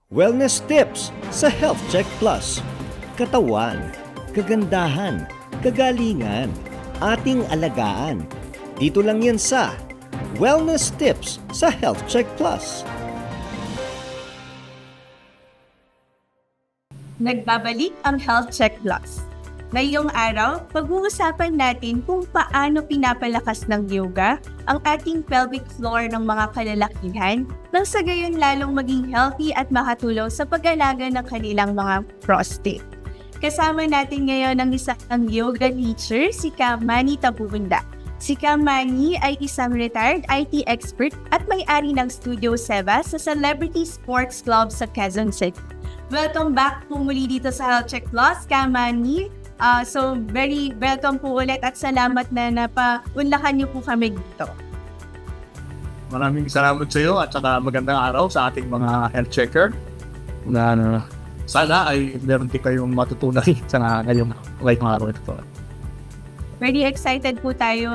Wellness tips sa Health Check Plus. Katawan, kagandahan, kagalingan, ating alagaan. Dito lang yan sa Wellness tips sa Health Check Plus. Nagbabalik ang Health Check Plus. Ngayong araw, pag-uusapan natin kung paano pinapalakas ng yoga ang ating pelvic floor ng mga kalalakihan nang sa gayon lalong maging healthy at makatulong sa pag-alaga ng kanilang mga prostate. Kasama natin ngayon ang isang yoga teacher, si Manny Tabunda. Si Manny ay isang retired IT expert at may-ari ng Studio Seva sa Celebrity Sports Club sa Quezon City. Welcome back po muli dito sa Health Check Plus, Manny. So, very welcome po ulit at salamat na napaunlakan niyo po kami dito. Maraming salamat sa iyo at saka magandang araw sa ating mga health checker na sana ay meron din kayong matutunan sa ngayong araw ito. Very excited po tayo,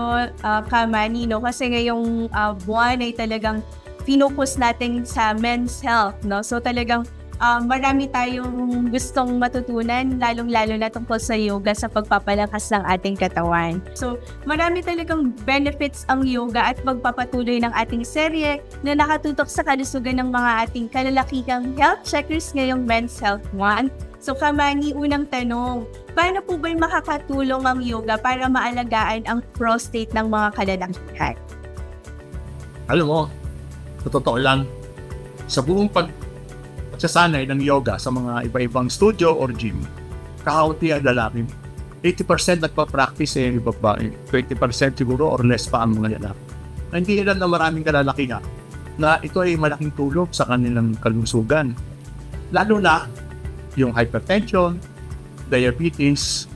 Manny, no? Kasi ngayong buwan ay talagang focus natin sa men's health, no? So talagang marami tayong gustong matutunan, lalong-lalo na tungkol sa yoga sa pagpapalakas ng ating katawan. So, marami talagang benefits ang yoga at magpapatuloy ng ating serye na nakatutok sa kalusugan ng mga ating kalalakihang health checkers ngayong Men's Health Month. So, Manny, unang tanong, paano po ba makakatulong ang yoga para maalagaan ang prostate ng mga kalalakihan? Alam mo, totoo lang, sa buong pagsasanay ng yoga sa mga iba-ibang studio or gym, kakaunti ang lalaki. 80% nagpa-practice babae, 20% siguro or less pa ang mga lalaki. Hindi alam na maraming kalalakihan na ito ay malaking tulong sa kanilang kalusugan. Lalo na yung hypertension, diabetes,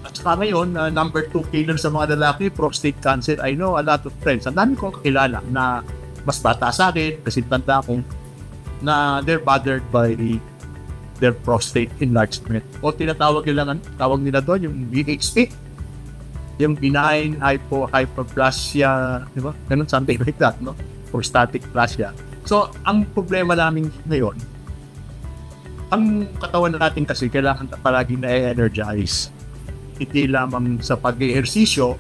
at saka ngayon, number 2 killer sa mga lalaki, prostate cancer. I know a lot of friends. Ang dami kong kakilala na mas bata sa akin, kasi tanda ko, na they're bothered by their prostate enlargement. O tinatawag nila doon yung BHP, yung benign hyperplasia, di ba? Ganun, something like that, no? Or static plasia. So, ang problema namin ngayon, ang katawan natin kasi kailangan palaging na-energize. Hindi lamang sa pag-ehersisyo,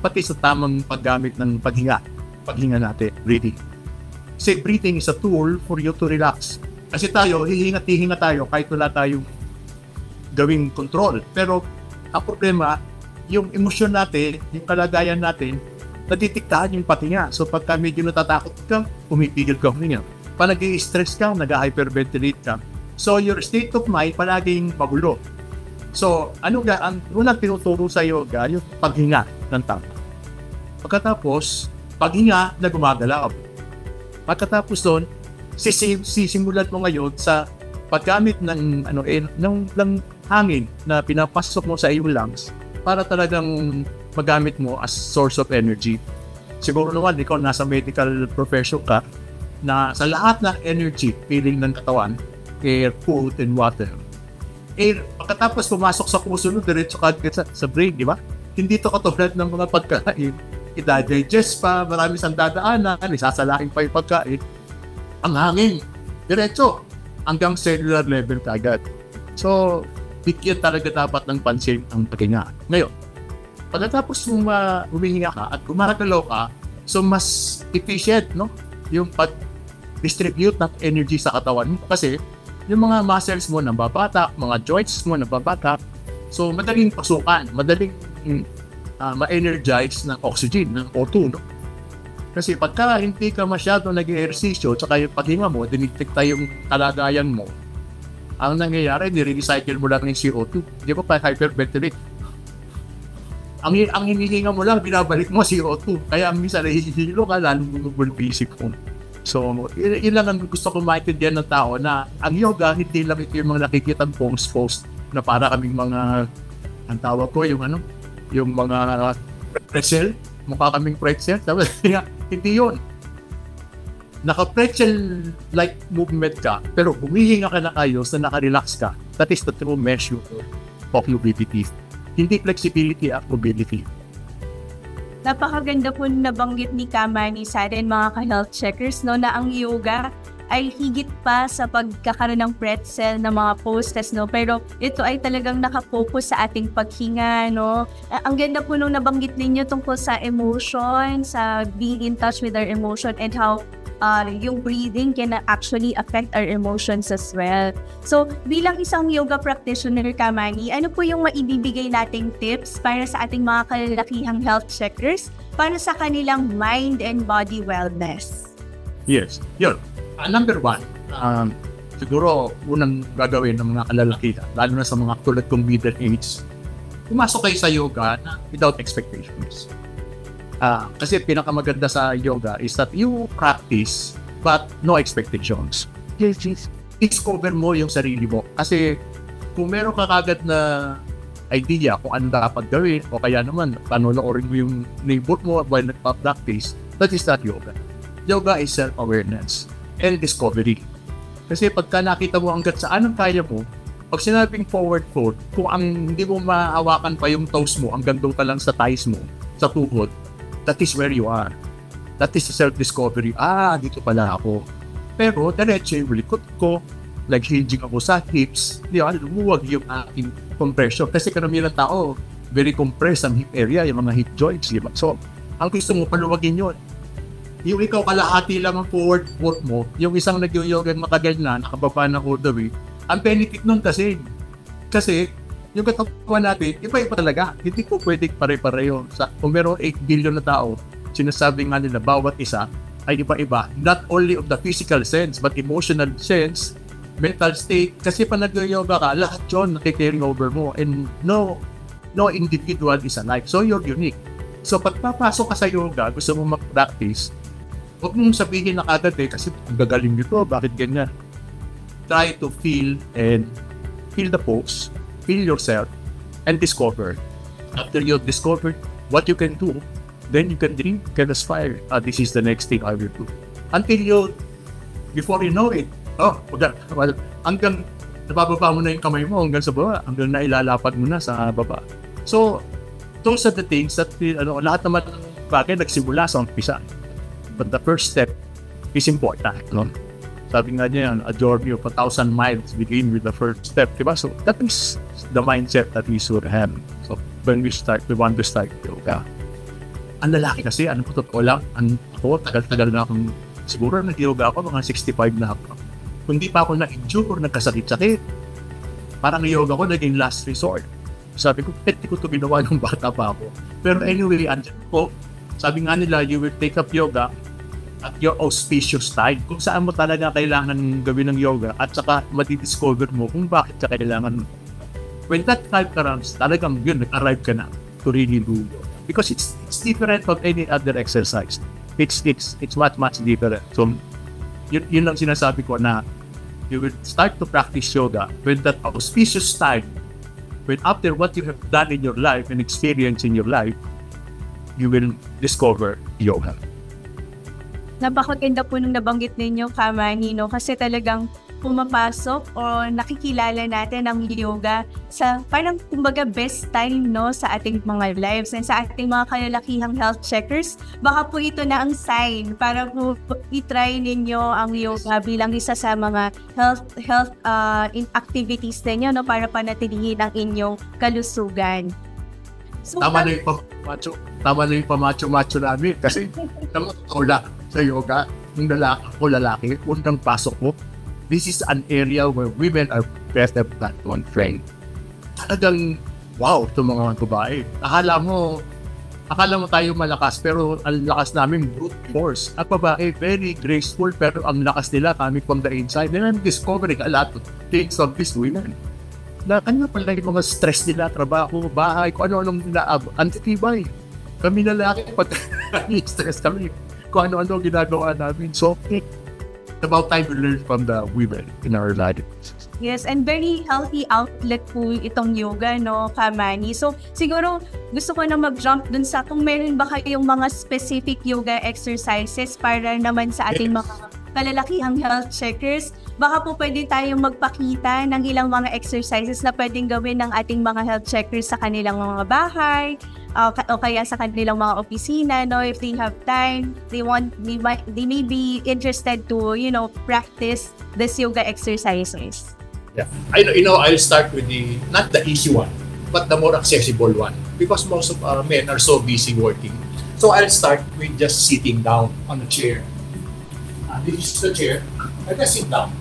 pati sa tamang paggamit ng paghinga natin, breathing. Kasi breathing is a tool for you to relax. Kasi tayo, hihinga tayo kahit wala tayong gawing control. Pero ang problema, yung emosyon natin, yung kalagayan natin, natitiktahan yung patinga. So pagka medyo natatakot ka, pumipigil ka huminga. Pag nag-i-stress ka, nag-hyperventilate ka. So your state of mind palaging magulo. So ang unang tinuturo sa yoga, yung paghinga ng tama. Pagkatapos, paghinga na gumagalaw. Pagkatapos doon, sisimulan mo ngayon sa paggamit ng hangin na pinapasok mo sa iyong lungs para talagang magamit mo as source of energy. Siguro naman, ikaw nasa medical profession ka, na sa lahat ng energy, feeling ng katawan, air, food, and water. Pagkatapos pumasok sa puso mo, diretso ka sa brain, di ba? Hindi to katulad ng mga pagkain. I-digest pa, marami sang dadaanan, isasalakin pa yung pagkain. Ang hangin, diretso, hanggang cellular level kagad. So, bigyan talaga dapat ng pansin ang paghinga. Ngayon, pagkatapos humihinga ka at gumagalaw ka, so mas efficient, no? Yung pag-distribute ng energy sa katawan mo. Kasi, yung mga muscles mo nababata, mga joints mo nababata, so madaling pasukan, madaling ma-energize ng oxygen, ng O2, no? Kasi pagka hindi ka masyado nag-ehersisyo, tsaka yung paghinga mo, dinitikta yung kalagayan mo, ang nangyayari, nire-recycle mo lang yung CO2. Di ba pa hyperventilate? Ang hinihinga mo lang, binabalik mo CO2. Kaya minsan nahihilo ka, lalong bumibisik mo. So, yun lang ang gusto ko maintindihan ng tao na ang yoga, hindi lang ito yung mga nakikitang pose na para kaming mga, ang tawag ko, yung mga pretzel, mukha kaming pretzel. Hindi yun. Naka-pretzel-like movement ka, pero humihinga ka na ayos na naka-relax ka. That is the true measure of mobility. Hindi flexibility at mobility. Napakaganda po nabanggit ni Manny sa atin mga ka-health checkers, no, na ang yoga ay higit pa sa pagkakaroon ng pretzel na mga poses, no? Pero ito ay talagang nakafocus sa ating paghinga, no? Ang ganda po nung nabanggit ninyo tungkol sa emotion, sa being in touch with our emotion and how yung breathing can actually affect our emotions as well. So, bilang isang yoga practitioner, Kamani, ano po yung maibibigay nating tips para sa ating mga kalalakihang health checkers para sa kanilang mind and body wellness? Yes, yun. Number one, siguro unang gagawin ng mga kalalakihan, lalo na sa mga tulad kong middle age, pumasok kayo sa yoga na without expectations. Kasi pinakamaganda sa yoga is that you practice but no expectations. Discover mo yung sarili mo. Kasi kung meron ka kagad na idea kung ano dapat gawin o kaya naman panonoorin mo yung neighbor mo while nagpa-practice, that is not yoga. Yoga is self-awareness and discovery. Kasi pagka nakita mo hanggat saan ang kaya mo, pag sinabing forward fold, kung hindi mo maawakan pa yung toes mo, hanggang doon ka lang sa thighs mo, sa tuhod, that is where you are. That is self-discovery. Dito pala ako. Pero, diretso yung likod ko, nag-hinging ako sa hips, lumuwag yung aking compression. Kasi karamihan ng tao, very compressed ang hip area, yung mga hip joints. Diba? So, ang gusto mo, paluwagin yun. Yung ikaw kalahati lang ang forward foot mo, yung isang nag-yoga matagal na, nakababa na all the way, ang benefit nun kasi yung katawan natin, iba-iba talaga. Hindi ko pwedeng pare-pareho. Kung meron 8 billion na tao, sinasabi nga nila bawat isa ay iba-iba. Not only of the physical sense, but emotional sense, mental state. Kasi pa nag-yoga ka, lahat yun nakikiring over mo. And no individual is alike. So you're unique. So pag papasok ka sa yoga, gusto mo mag-practice, huwag mong sabihin na agad kasi gagaling nito, bakit ganyan? Try to feel the pose, feel yourself, and discover. After you've discovered what you can do, then you can dream, can aspire. This is the next thing I will do. Before you know it, hanggang nabababa mo na yung kamay mo hanggang sa baba, hanggang nailalapad mo na sa baba. So, those are the things that, lahat naman ng bagay nagsimula sa umpisa. But the first step is important, no? Sabi nga niya, a journey of 1,000 miles begin with the first step, diba? So, that is the mindset that we should have. So, when we want to start yoga. Ang lalaki kasi, totoo lang, ako, tagal-tagal na akong, siguro nag-yoga ako, mga 65 na ako. Kung di pa ako na-injure, nagkasakit-sakit, parang yoga ko naging last resort. Sabi ko, pwede ko ito ginawa nung bata pa ako. Pero anyway, sabi nga nila, you will take up yoga at your auspicious time, kung saan mo talaga kailangan gawin ng yoga at saka matidiscover mo kung bakit ka kailangan. When that time comes, talagang yun, nag-arrive ka na to really do yoga. Because it's different from any other exercise. It's much different. So, yun lang sinasabi ko na you will start to practice yoga when that auspicious time, when after what you have done in your life and experience in your life, you will discover yoga. Napakaganda po nung nabanggit ninyo, Kamani, no? Kasi talagang pumapasok o nakikilala natin ang yoga sa parang kumbaga best time, no, sa ating mga lives and sa ating mga kalalakihang health checkers. Baka po ito na ang sign para po i-try ninyo ang yoga bilang isa sa mga health activities ninyo, no, para panatilihin ang inyong kalusugan. So, tama na yung pamacho namin kasi wala sa yoga, yung lalaki, unang pasok mo, this is an area where women are better than one friend. Talagang, wow, ito mga babae. Akala mo tayo malakas, pero ang lakas namin brute force. At babae, very graceful, pero ang lakas nila coming from the inside. And I'm discovering a lot of things of these women. Na kanya pala yung mga stress nila, trabaho, bahay, kung ano-anong antitibay. Kami lalaki, pati stress kami. Kung ano-ano ginagawa namin. So, it's about time to learn from the women in our lives. Yes, and very healthy outlet po itong yoga, no, Kamani. So, siguro gusto ko na mag-jump dun sa kung meron ba kayong mga specific yoga exercises para naman sa ating mga kalalakihang health checkers. Baka po pwede tayong magpakita ng ilang mga exercises na pwedeng gawin ng ating mga health checkers sa kanilang mga bahay o kaya sa kanilang mga opisina, no, if they have time, they may be interested to, practice this yoga exercises. Yeah. I'll start with not the easy one, but the more accessible one. Because most of our men are so busy working. So I'll start with just sitting down on a chair. This is the chair. I just sit down.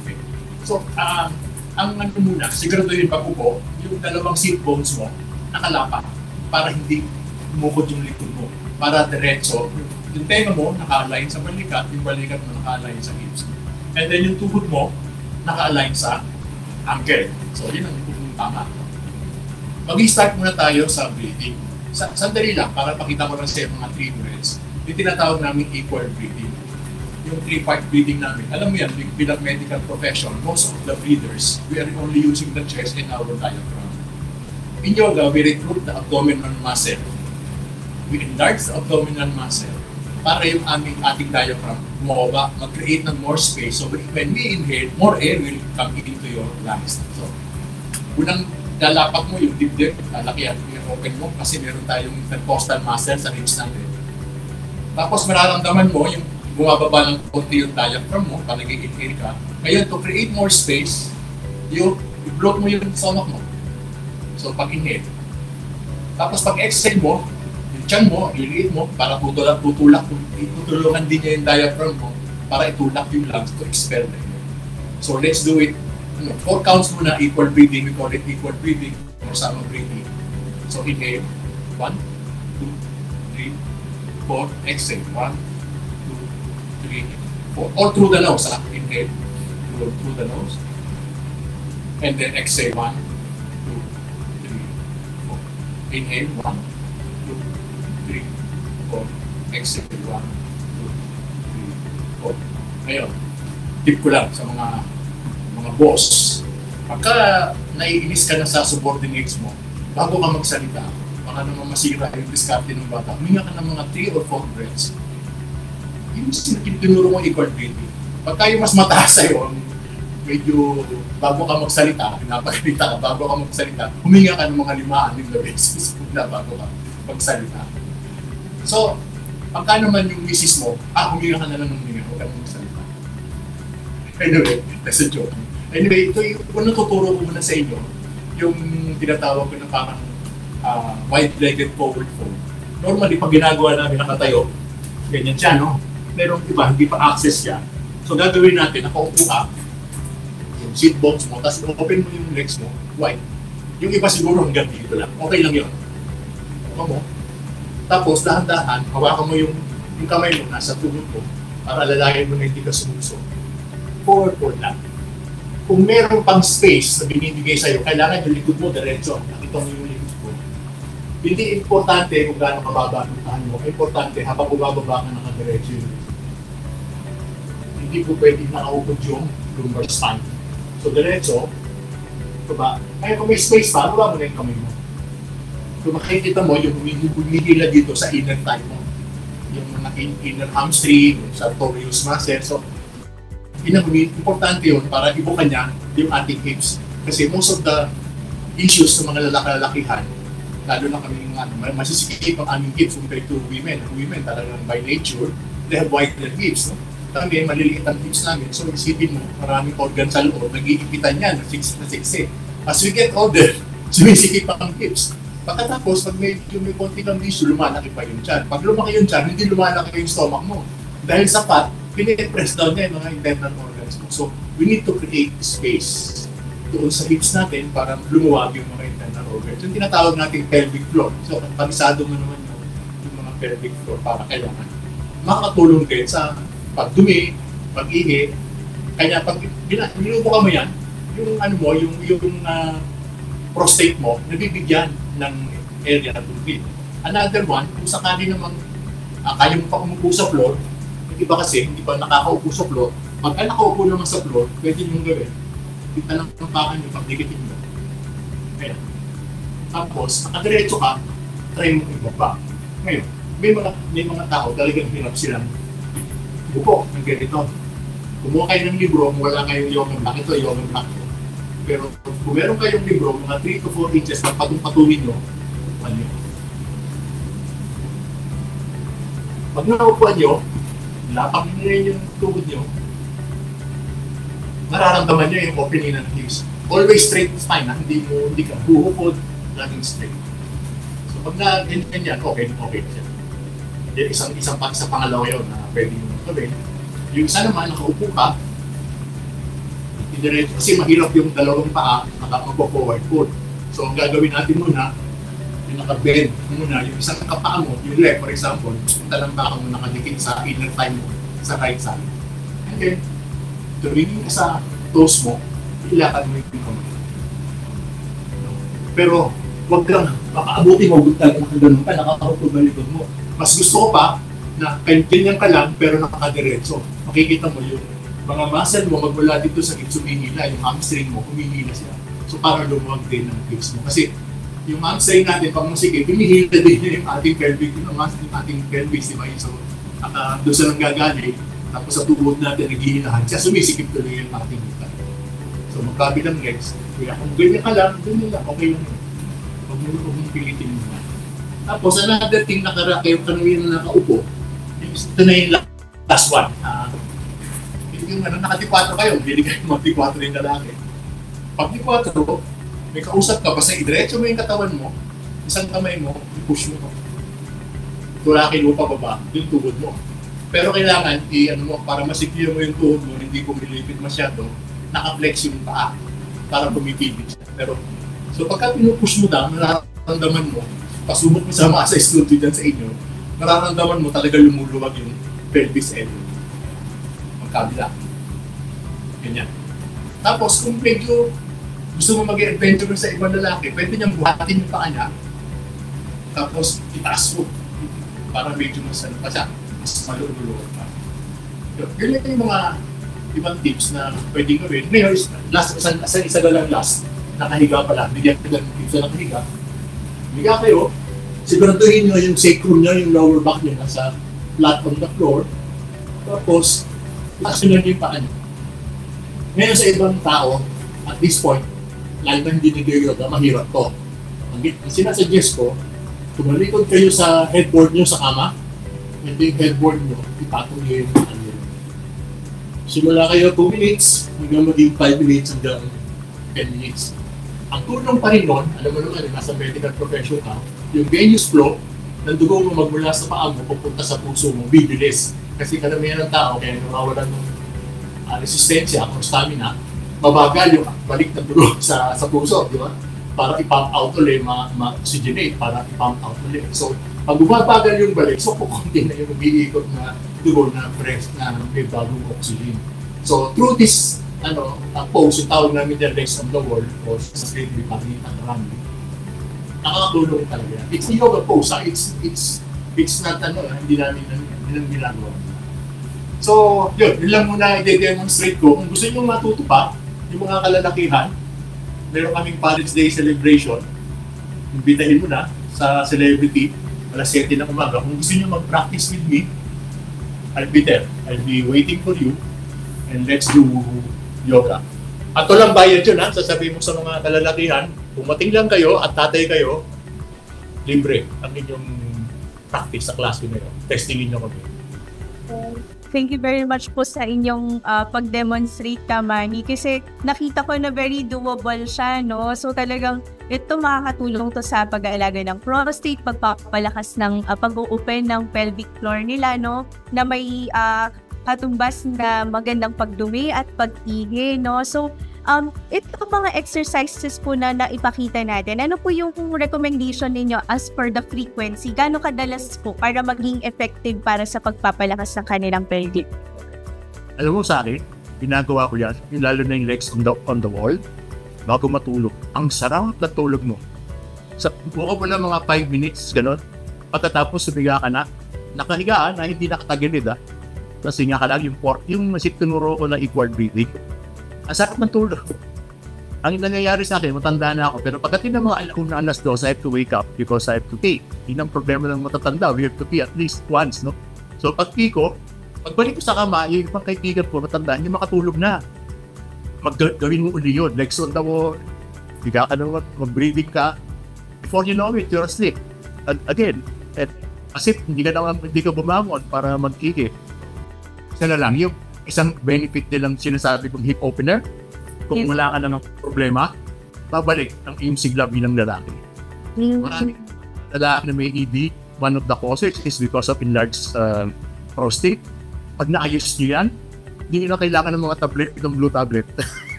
Okay. So, ang muna, siguraduhin pag upo, yung dalawang seat bones mo, nakalapat para hindi umukod yung likod mo. Para diretso, yung tenga mo naka-align sa balikat, yung balikat mo naka-align sa hips. And then yung tuhod mo naka-align sa ankle. So yun ang tama. Mag-start muna tayo sa breathing. Sandali lang, para pakita ko lang sa mga 3 breaths. Yung tinatawag namin equal breathing. Yung 3-part breathing namin. Alam mo yan, bilang medical profession, most of the breathers, we are only using the chest and our diaphragm. In yoga, we recruit the abdominal muscle. We enlarge the abdominal muscle para yung ating diaphragm bumaba, mag-create ng more space. So when we inhale, more air will come into your lungs. So, unang lalapak mo yung dibdib, lalakihan mo yung open mo kasi meron tayong intercostal muscle sa ribs natin. Tapos mararamdaman mo yung bumababa ng konti yung diaphragm mo pag nag-inhale ka. Ngayon, to create more space, i-block mo yung stomach mo. So, pag-inhale. Tapos pag-exhale mo, yung tiyan mo, iliit mo, para tutulungan din niya yung diaphragm mo para itulak yung lungs to expel the air. So, let's do it. 4 counts muna, equal breathing. We call it equal breathing or sama breathing. So, inhale. 1, 2, 3, 4. Exhale. 1, 2, 3, 4. All through the nose. Inhale. Through the nose. And then exhale. 1, 2, 3, 4. Inhale. 1, 2, 3, 4. Exhale. 1, 2, 3, 4. Ngayon, tip ko lang sa mga boss. Pagka naiinis ka na sa subordinates mo, bago ka magsalita, baka naman masira yung diskarte ng bata, huminga ka ng mga 3 or 4 breaths. Yung tinuro mo equal breathing. Pagka yung mas mataas sa'yo, medyo bago ka magsalita, pinapagsalita ka, bago ka magsalita, huminga ka ng mga 5-6 beses na bago ka magsalita. So, pagka naman yung misis mo, huminga ka na lang ng huminga, huwag ka nang magsalita. Anyway, that's a joke. Anyway, ito yung natuturo ko muna sa inyo, yung tinatawag ko na parang wide-legged forward fold. Normally, pag ginagawa namin nakatayo, ganyan siya, no? Merong iba, hindi pa access siya. So, gagawin natin, nakaupo ka, yung seat bones mo, tapos open mo yung legs mo, wide. Yung iba siguro hanggang dito lang. Okay lang yun. Ako mo. Tapos, dahan-dahan, hawakan mo yung kamay mo nasa tuhod mo para lalayan mo na hindi ka sumuso. Forward fold lang. Kung meron pang space na binibigay sa'yo, kailangan yung likod mo diretso. Nakita mo yung likod mo. Hindi importante kung gaano kababa ang tahan mo. Importante, habang bumababa ka nakadiretso yung likod. Hindi po pwedeng nakaupod yung lumbar spine. So, diretso, baba. Kaya kung may space pa, baba mo na yung kamay mo. Kung makikita mo, yung humihila dito sa inner thigh mo. Yung mga inner hamstring, yung sartorius muscle. So, importante yun para ibukan niya yung ating hips. Kasi most of the issues sa mga lalaki-lalakihan, lalo na kami masisikip ang aming hips compared to women. Women talagang by nature, they have wider hips. No? Kami, maliliit ang hips namin. So isipin mo, maraming organ sa loob, nag-iipitan yan, na 6 na 6. As we get older, sumisikip ang hips. Pagkatapos, pag may konti kang issue, lumalaki pa yung tiyan. Pag lumaki yung tiyan, hindi lumalaki yung stomach mo. Dahil sa fat, pinipress down niya yung mga internal organs mo. So, we need to create space doon sa hips natin para lumuwag yung mga internal organs. Yung tinatawag natin pelvic floor. So, panisado mo naman yung mga pelvic floor para kailangan makakatulong din sa pagdumi, pag-ihi. Kaya pag nilubukan mo yan, yung prostate mo, nabibigyan ng area na tubig. Another one, kung sakali naman kaya mo pa umupo sa floor, iba kasi, hindi pa nakakaupo sa floor. Pag nakaupo naman sa floor, pwede nyo gawin. Kita lang ang pakan nyo, pag-dikitin mo. Kaya. Tapos, nakadiretso ka, try mo ibaba. Ngayon, may mga tao talagang hirap silang buko ng ganito. Kumuha kayo ng libro, wala kayong yoga block. Ito, yoga block. Pero kung meron kayong libro, mga 3 to 4 inches na patong-patungin nyo, upuan nyo. Pag naupuan nyo, lapang nyo yung tuhod nyo, nararamdaman nyo yung opening ng hips. Always straight spine, hindi ka buhukod, laging straight. So pag na-ganyan, okay na siya. Isang pangalawa yun na pwede nyo gawin. Yung isa naman, nakaupo ka, kasi mahirap yung dalawang paa magpo-forward fold. So ang gagawin natin muna, yung naka-bend muna, yung isang kapaa mo, yung left for example, talang baka mo nakadikit sa inner thigh mo, sa right side. And then, tumingin ka sa toes mo, ilakad mo yung kamay. Pero, huwag kang makaabuti mo, nakagano'n ka, nakakapag balikod mo. Mas gusto ko pa, na ganyan ka lang, pero nakakadiretso. Makikita mo yung mga muscle mo, magmula dito sa hips, humihila, yung hamstring mo, humihila siya. So, para lumuwag din ng hips mo. Kasi, yung hamstring natin, pag musikip, humihila din yung ating pelvic, yung ating pelvis, di ba? So, doon sa nanggagaling, tapos sa tuhod natin, naghihilahan siya, sumisikip tuloy yung ating hita. So, magkabilang legs. Kaya kung ganyan ka lang, ganyan lang, okay lang. Huwag mong pilitin mo na. Tapos, another thing na kayo kanina na nakaupo, ito na yung last one. Yung naka-T4 kayo, hindi kayo mag-T4 yung lalaki. Pag T4, may kausap ka, basta i-diretso mo yung katawan mo, isang kamay mo, i-push mo. Tulakin mo pababa, yung tuhod mo. Pero kailangan, para masikyo mo yung tuhod mo, hindi pumilipit masyado, naka-flex yung paa para pumipipit siya. Pero, so pagka pinupush mo down, nararamdaman mo, pasubok mo sa mga sa studio dyan sa inyo, nararamdaman mo talaga lumuluwag yung pelvis area. Magkabila. Ganyan. Tapos, kung medyo gusto mo mag-adventure sa ibang lalaki, pwede niyang buhatin yung paa niya, tapos itaas mo para medyo mas maluluwag pa. Ganyan yung mga ibang tips na pwedeng gawin. Ngayon, isa na lang last, nakahiga pala, bigyan ko lang tips na nakahiga. Higa kayo, siguraduhin nyo yung sacrum nyo, yung lower back nyo, nasa flat on the floor. Tapos, action yung paa nyo. Ngayon sa ibang tao, at this point, lalo na hindi nag-yoga, mahirap to. Ang sinasuggest ko, tumalikod kayo sa headboard nyo sa kama, and yung headboard nyo, ipatong nyo yung paa nyo. Simula kayo 2 minutes, hanggang maging 5 minutes hanggang 10 minutes. Ang tulong pa rin nun, alam mo naman, nasa medical profession ka, yung venous flow, ng dugo mo magmula sa paa mo, pupunta sa puso mo, bibilis. Kasi karamihan ng tao, kaya nawawalan ng resistensya o stamina, mabagal yung balik ng dugo sa puso, di ba? Para i-pump out ulit, ma-oxygenate, para i-pump out ulit. So, pag bumabagal yung balik, so kukunti na yung umiikot na dugo na fresh, na may bagong oxygen. So, through this pose, yung tawag namin yung legs on the wall, o sa straight body, at running, nakakatulong talaga. It's a yoga pose, it's not, hindi namin ginagawa. So, yun lang muna i-demonstrate ko. Kung gusto nyo matuto pa, yung mga kalalakihan, meron kaming Father's Day celebration, imbitahin mo na sa celebrity, alas 7 ng umaga. Kung gusto nyo mag-practice with me, I'll be there. I'll be waiting for you, and let's do yoga. At walang bayad yun, ha? Sasabihin mo sa mga kalalakihan, pumating lang kayo at tatay kayo, libre ang inyong practice sa class ko ngayon. Testingin nyo kami. Thank you very much po sa inyong pag-demonstrate, Manny, kasi nakita ko na very doable siya, no? So talagang ito makakatulong to sa pag-aalaga ng prostate, pagpapalakas ng pag-open ng pelvic floor nila, no? Na may katumbas na magandang pagdumi at pag-ihi, no? So, ito mga exercises po na naipakita natin, ano po yung recommendation ninyo as per the frequency? Gaano kadalas po para maging effective para sa pagpapalakas ng kanilang pelvic? Alam mo sa akin, ginagawa ko yan, lalo na yung legs on the wall, bago matulog. Ang sarap na tulog mo. Buka mo na mga 5 minutes, gano'n. Pagkatapos sumiga ka na, nakahigaan na hindi nakatagilid, Kasi nga ka lang yung masip tinuro ko na equal breathing. Ang sarap ng tulog. Ang nangyayari sa akin, matanda na ako, pero pagdating ng mga alas 2, I have to wake up because I have to pee. Yun ang problema ng matatanda, we have to pee at least once, no? So pag pee ko, pagbalik ko sa kama, yung ibang kaibigan ko, matanda, hindi makatulog na. gawin mo uli yun. Like, sundan mo, mag-breathing ka. Before you know it, you're asleep. And again, as if hindi ka bumangon para mag-kiki. Isa na lang, yung isang benefit nilang sinasabi kong hip opener, kung wala ka na ng problema, babalik ang iyong sigla bilang lalaki. Maraming lalaki na may ED, one of the causes is because of enlarged prostate. Pag naayos nyo yan, hindi nyo na kailangan ng mga tablet, itong blue tablet.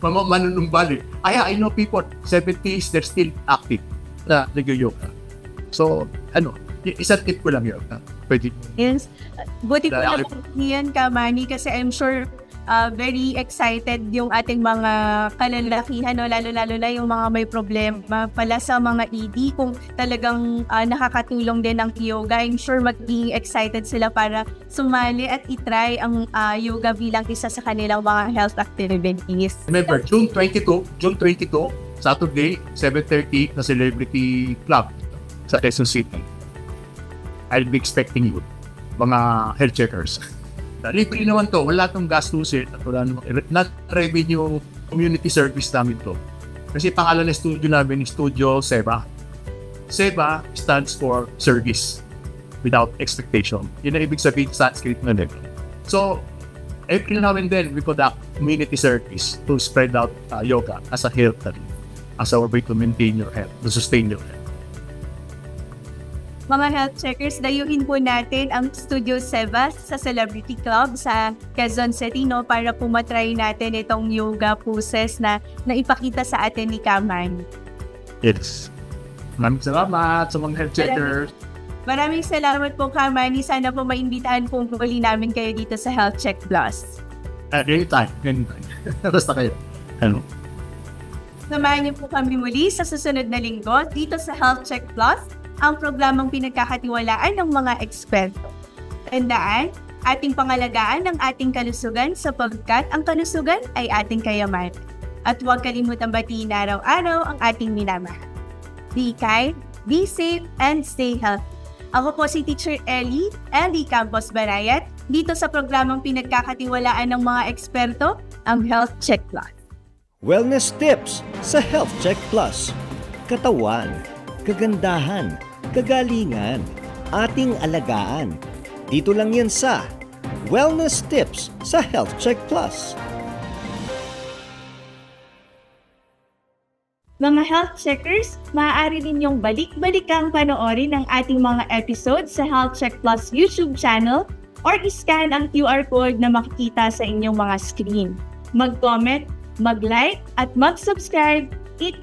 Manunumbalik. I know people, 70s, they're still active na nag-yoga. So, isang tip ko lang yun. Pwede. Yes. Buti ko na po yan, Kamani, kasi I'm sure very excited yung ating mga kalalakihan, no? Lalo-lalo na yung mga may problema pala sa mga ED. Kung talagang nakakatulong din ang yoga, I'm sure magiging excited sila para sumali at itry ang yoga bilang isa sa kanilang mga health activities. Remember, June 22, Saturday, 7:30 na Celebrity Club sa Quezon City. I'll be expecting you, mga health checkers. Libre naman to, wala tong gastusin at wala namang not revenue community service namin to. Kasi pangalan ng studio namin is Studio Seva. Seva stands for service without expectation. Yun ang ibig sabihin sa Sanskrit na nito. So, every now and then we conduct community service to spread out yoga as a health, as our way to maintain your health, to sustain your health. Mga health checkers, dayuhin po natin ang Studio Seva sa Celebrity Club sa Quezon City, no, para po matry natin itong yoga poses na ipakita sa atin ni Kaman. Yes. Maraming salamat sa mga health checkers. Maraming salamat po, Kamani. Sana po maimbitahan po muli namin kayo dito sa Health Check Plus. Anytime. Basta kayo. Samahan niyo po kami muli sa susunod na linggo dito sa Health Check Plus, ang programang pinagkakatiwalaan ng mga eksperto. Tandaan, ating pangalagaan ang ating kalusugan sapagkat ang kalusugan ay ating kayamanan. At huwag kalimutang batiin araw-araw ang ating minamahal. Be kind, be safe, and stay healthy. Ako po si Teacher Ellie Campos Barayat, dito sa programang pinagkakatiwalaan ng mga eksperto, ang Health Check Plus. Wellness tips sa Health Check Plus. Katawan, kagandahan, kagalingan, ating alagaan. Dito lang yan sa Wellness Tips sa Health Check Plus. Mga health checkers, maaari ninyong balik-balikang panoorin ang ating mga episodes sa Health Check Plus YouTube channel or iscan ang QR code na makikita sa inyong mga screen. Mag-comment, mag-like, at mag-subscribe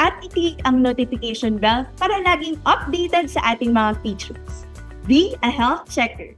at i-click ang notification bell para laging updated sa ating mga features. Be a health checker!